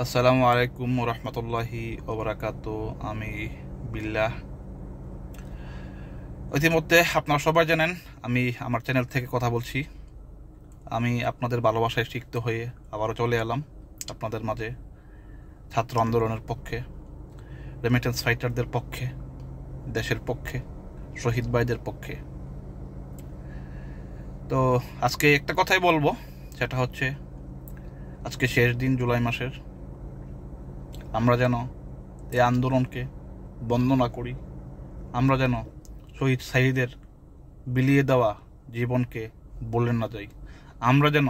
আসসালামু আলাইকুম রহমতুল্লাহি ওবরাকাতু। আমি বিল্লাহ। ইতিমধ্যে আপনারা সবাই জানেন আমি আমার চ্যানেল থেকে কথা বলছি। আমি আপনাদের ভালোবাসায় সিক্ত হয়ে আবারও চলে এলাম আপনাদের মাঝে, ছাত্র আন্দোলনের পক্ষে, রেমিটেন্স ফাইটারদের পক্ষে, দেশের পক্ষে, শহীদ ভাইদের পক্ষে। তো আজকে একটা কথাই বলবো, সেটা হচ্ছে আজকে শেষ দিন জুলাই মাসের। আমরা যেন এই আন্দোলনকে বন্ধ না করি, আমরা যেন শহীদ সাহিদের বিলিয়ে দেওয়া জীবনকে বলে না যাই, আমরা যেন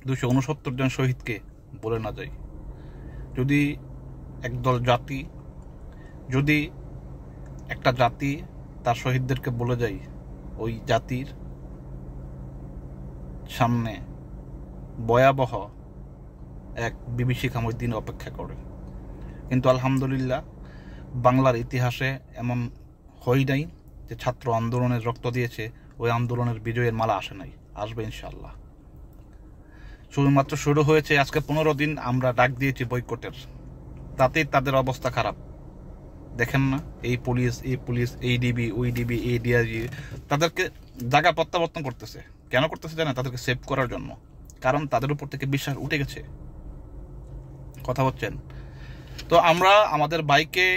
269 জন শহীদকে বলে না যাই। যদি একদল জাতি, যদি একটা জাতি তার শহীদদেরকে বলে যায়, ওই জাতির সামনে ভয়াবহ এক বিভীষিকাময় দিন অপেক্ষা করে। কিন্তু আলহামদুলিল্লাহ, বাংলার ইতিহাসে এমন হয় নাই যে ছাত্র আন্দোলনের রক্ত দিয়েছে ওই আন্দোলনের বিজয়ের মালা আসে নাই, আসবে ইনশাআল্লাহ। শুধুমাত্র শুরু হয়েছে আজকে 15 দিন আমরা ডাক দিয়েছি বয়কটের, তাতেই তাদের অবস্থা খারাপ। দেখেন না, এই পুলিশ এই ডিবি ওই ডিবি এই ডিআইজি তাদেরকে জায়গা প্রত্যাবর্তন করতেছে। কেন করতেছে জানেন? তাদেরকে সেভ করার জন্য, কারণ তাদের উপর থেকে বিশ্বাস উঠে গেছে। কথা বলছেন তো আমরা আমাদের ভাইকে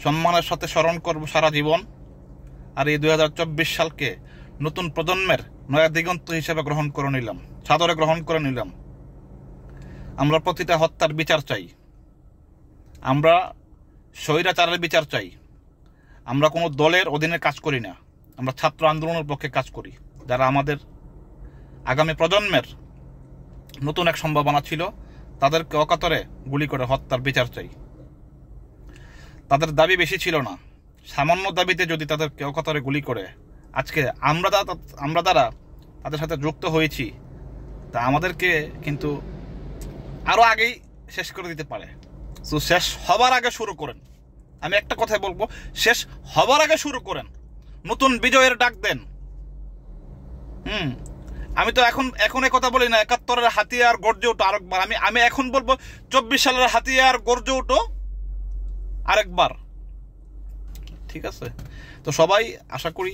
সম্মানের সাথে স্মরণ করব সারা জীবন। আর এই 2024 সালকে নতুন প্রজন্মের নয়া দিগন্ত হিসেবে গ্রহণ করে নিলাম, সাদরে গ্রহণ করে নিলাম। আমরা প্রতিটা হত্যার বিচার চাই, আমরা স্বৈরাচারের বিচার চাই। আমরা কোনো দলের অধীনে কাজ করি না, আমরা ছাত্র আন্দোলনের পক্ষে কাজ করি। যারা আমাদের আগামী প্রজন্মের নতুন এক সম্ভাবনা ছিল, তাদেরকে অকাতরে গুলি করে হত্যার বিচার চাই। তাদের দাবি বেশি ছিল না, সামান্য দাবিতে যদি তাদেরকে অকাতরে গুলি করে, আজকে আমরা যারা তাদের সাথে যুক্ত হয়েছি, তা আমাদেরকে কিন্তু আরো আগেই শেষ করে দিতে পারে। তো শেষ হবার আগে শুরু করেন। আমি একটা কথাই বলবো, শেষ হবার আগে শুরু করেন, নতুন বিজয়ের ডাক দেন। আমি তো এখন কথা বলি না 71-এর হাতিয়ার গর্জে ওঠো আরেকবার। আমি এখন বলবো 24 সালের হাতিয়ার গর্জে ওঠো আরেকবার। ঠিক আছে? তো সবাই আশা করি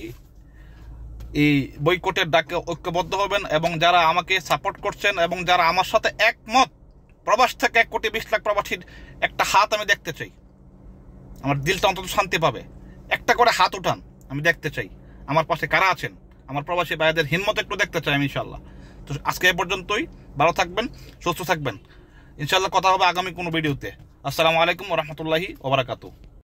এই বয়কটের ডাকে ঐক্যবদ্ধ হবেন, এবং যারা আমাকে সাপোর্ট করছেন এবং যারা আমার সাথে একমত, প্রবাস থেকে 1,20,00,000 প্রবাসীর একটা হাত আমি দেখতে চাই। আমার দিলটা অন্তত শান্তি পাবে। একটা করে হাত উঠান, আমি দেখতে চাই আমার পাশে কারা আছেন। আমার প্রবাসী ভাইদের হিম্মত একটু দেখতে চাই আমি, ইনশাল্লাহ। তো আজকে এ পর্যন্তই। ভালো থাকবেন, সুস্থ থাকবেন। ইনশাল্লাহ কথা হবে আগামী কোনো ভিডিওতে। আসসালামু আলাইকুম ওয়া রাহমাতুল্লাহি ওয়া বারাকাতুহু।